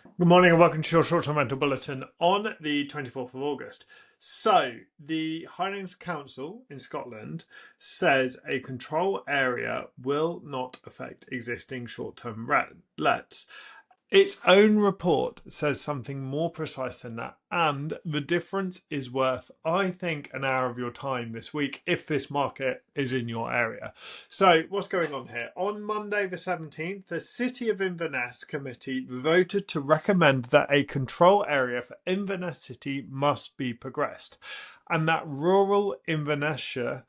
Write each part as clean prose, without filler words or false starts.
Good morning and welcome to your short-term rental bulletin on the 24th of August. So, the Highland Council in Scotland says a control area will not affect existing short-term lets. Its own report says something more precise than that, and the difference is worth, I think, an hour of your time this week if this market is in your area. So, what's going on here? On Monday the 17th, the City of Inverness committee voted to recommend that a control area for Inverness City must be progressed, and that rural Inverness-shire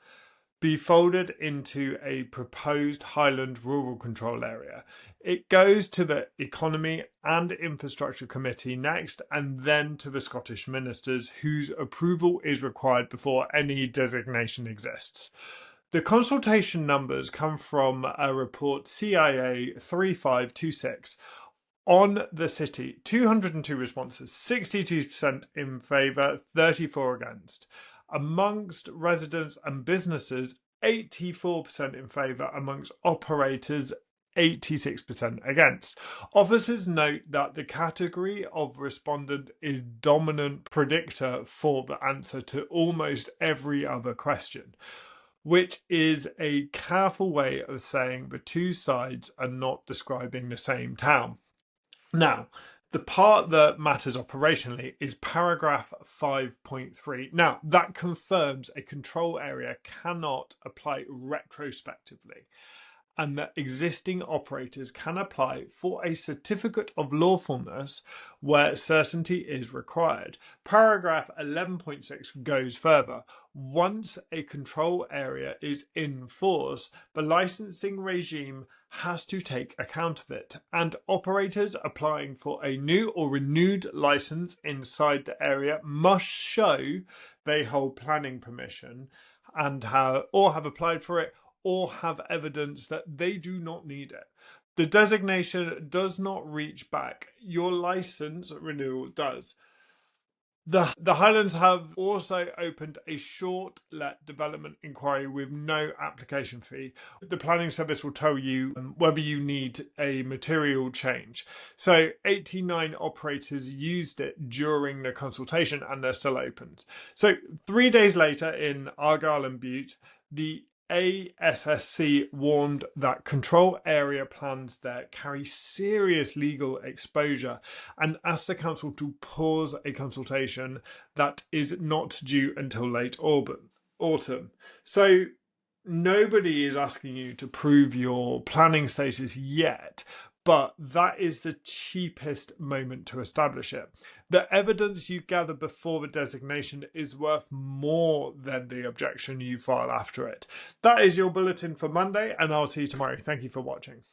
be folded into a proposed Highland Rural Control Area. It goes to the Economy and Infrastructure Committee next, and then to the Scottish ministers, whose approval is required before any designation exists. The consultation numbers come from a report CIA 3526 on the city. 202 responses, 62% in favour, 34 against. Amongst residents and businesses, 84% in favour, amongst operators, 86% against. Officers note that the category of respondent is dominant predictor for the answer to almost every other question, which is a careful way of saying the two sides are not describing the same town. Now, the part that matters operationally is paragraph 5.3. Now, that confirms a control area cannot apply retrospectively, and that existing operators can apply for a certificate of lawfulness where certainty is required. Paragraph 11.6 goes further. Once a control area is in force, the licensing regime has to take account of it, and operators applying for a new or renewed license inside the area must show they hold planning permission and have applied for it, or have evidence that they do not need it. The designation does not reach back. Your license renewal does. The Highlands have also opened a short let development inquiry with no application fee. The planning service will tell you whether you need a material change. So 89 operators used it during the consultation and they're still open. So 3 days later in Argyll and Bute, the ASSC warned that control area plans there carry serious legal exposure and asked the council to pause a consultation that is not due until late autumn. So nobody is asking you to prove your planning status yet, but that is the cheapest moment to establish it. The evidence you gather before the designation is worth more than the objection you file after it. That is your bulletin for Monday, and I'll see you tomorrow. Thank you for watching.